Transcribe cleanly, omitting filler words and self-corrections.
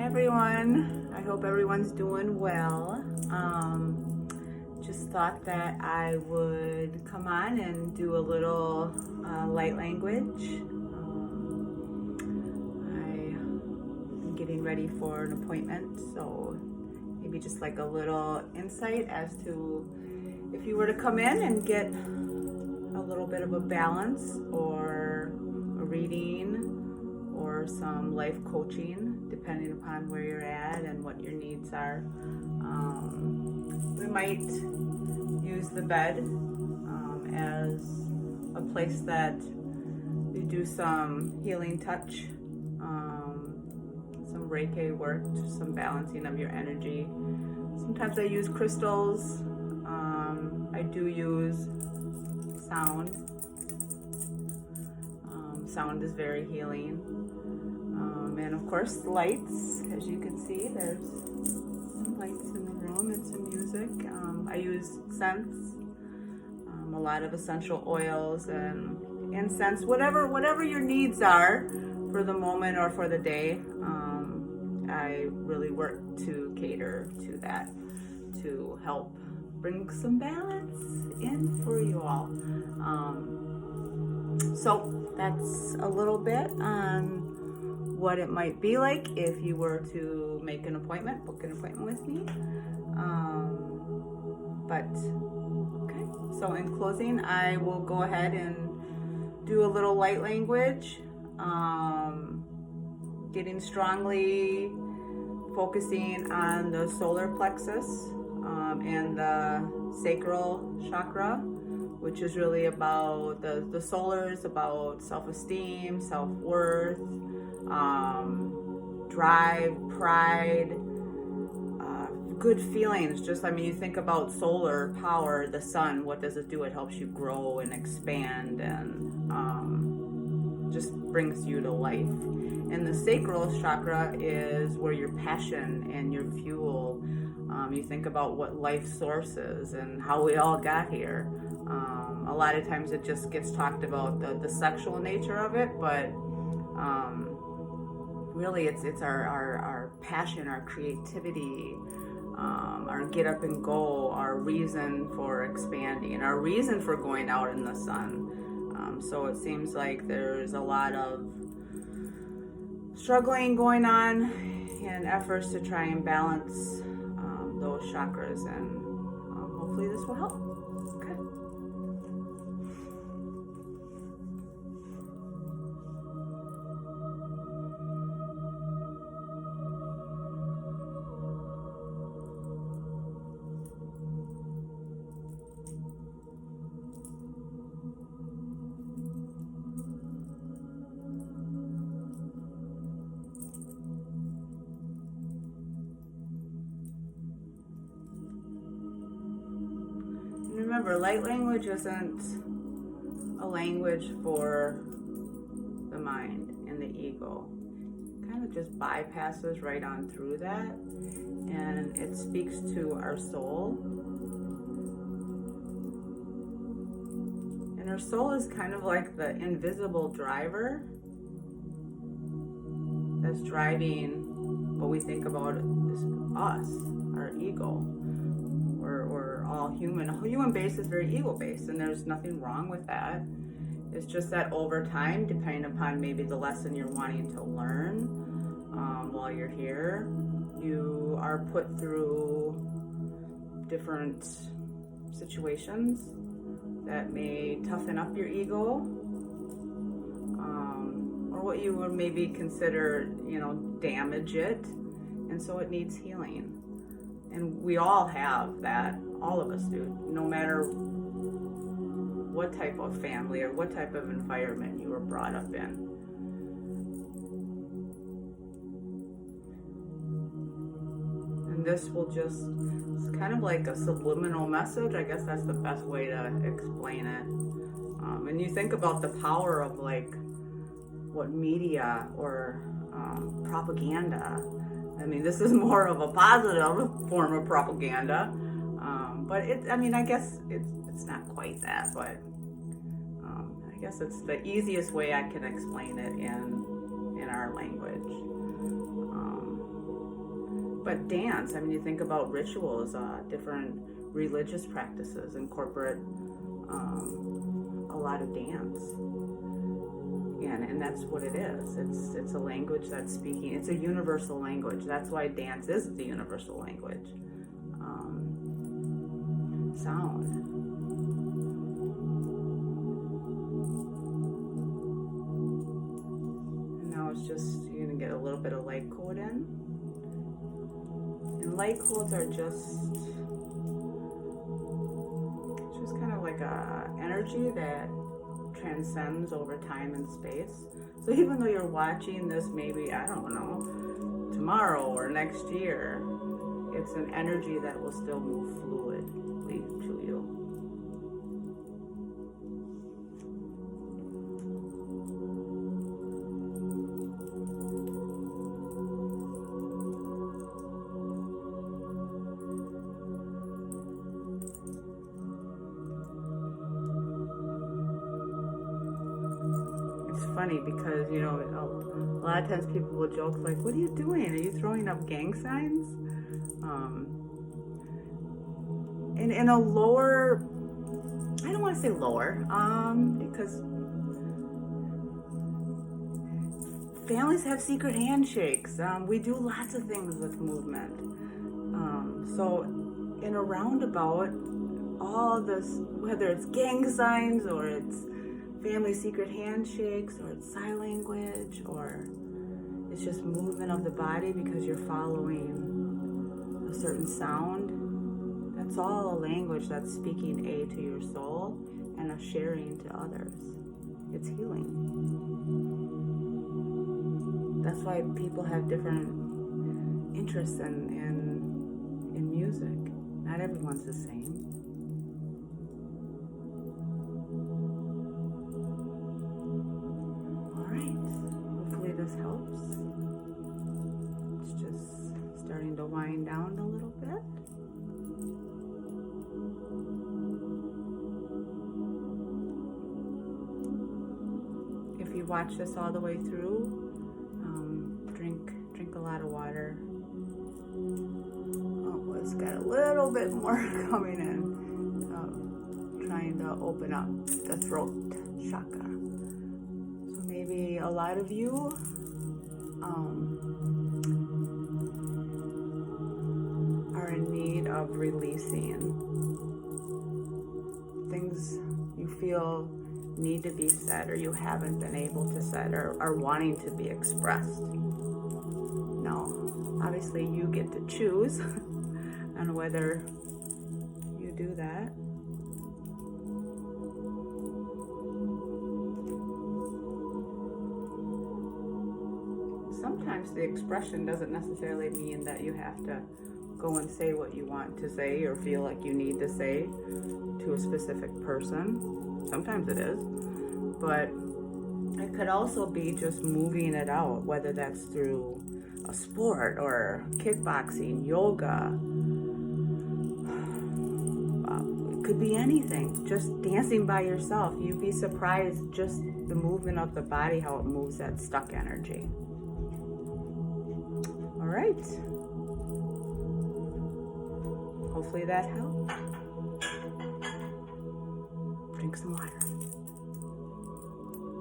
everyone. I hope everyone's doing well. Just thought that I would come on and do a little light language. I'm getting ready for an appointment, so maybe just like a little insight as to if you were to come in and get a little bit of a balance or a reading or some life coaching, depending upon where you're at and what your needs are. We might use the bed as a place that we do some healing touch, some Reiki work, some balancing of your energy. Sometimes I use crystals. I do use sound. Sound is very healing. And of course, lights. As you can see, there's some lights in the room and some music. I use scents, a lot of essential oils and incense, whatever your needs are for the moment or for the day. I really work to cater to that, to help bring some balance in for you all. So that's a little bit on what it might be like if you were to make an appointment, book an appointment with me. Okay, so in closing, I will go ahead and do a little light language, getting strongly focusing on the solar plexus and the sacral chakra, which is really about the solar is about self-esteem, self-worth, drive, pride, good feelings. You think about solar power, the sun, what does it do? It helps you grow and expand and just brings you to life. And the sacral chakra is where your passion and your fuel, you think about what life source is and how we all got here. A lot of times it just gets talked about the sexual nature of it, but really it's our passion, our creativity, our get up and go, our reason for expanding, our reason for going out in the sun. So it seems like there's a lot of struggling going on and efforts to try and balance those chakras, and hopefully this will help. Okay. Remember, light language isn't a language for the mind and the ego. It kind of just bypasses right on through that, and it speaks to our soul. And our soul is kind of like the invisible driver that's driving what we think about as us, our ego. We're all human. A human base is very ego-based, and there's nothing wrong with that. It's just that over time, depending upon maybe the lesson you're wanting to learn while you're here, you are put through different situations that may toughen up your ego, or what you would maybe consider, damage it, and so it needs healing. And we all have that, all of us do, no matter what type of family or what type of environment you were brought up in. And this will it's kind of like a subliminal message. I guess that's the best way to explain it. And you think about the power of what media or propaganda. I mean, this is more of a positive form of propaganda, but I guess it's not quite that, but I guess it's the easiest way I can explain it in our language. But dance, I mean, you think about rituals, different religious practices incorporate a lot of dance. And that's what it is. It's a language that's speaking. It's a universal language. That's why dance is the universal language. Sound. And now it's just, you're gonna get a little bit of light code in. And light codes are just kind of like a energy that transcends over time and space. So even though you're watching this maybe, I don't know, tomorrow or next year, it's an energy that will still move fluidly to you. Funny because, you know, a lot of times people will joke like, what are you doing? Are you throwing up gang signs? In a lower, I don't want to say lower, because families have secret handshakes. We do lots of things with movement. So in a roundabout, all this, whether it's gang signs or it's family secret handshakes or it's sign language or it's just movement of the body because you're following a certain sound, that's all a language that's speaking to your soul and a sharing to others. It's healing. That's why people have different interests in music. Not everyone's the same. This helps. It's just starting to wind down a little bit. If you watch this all the way through, drink a lot of water. Oh, it's got a little bit more coming in. Trying to open up the throat chakra. Maybe a lot of you are in need of releasing things you feel need to be said or you haven't been able to said or are wanting to be expressed. Now, obviously you get to choose on whether you do that. Sometimes the expression doesn't necessarily mean that you have to go and say what you want to say or feel like you need to say to a specific person. Sometimes it is, but it could also be just moving it out, whether that's through a sport or kickboxing, yoga. It could be anything, just dancing by yourself. You'd be surprised just the movement of the body, how it moves that stuck energy. All right. Hopefully that helped. Drink some water.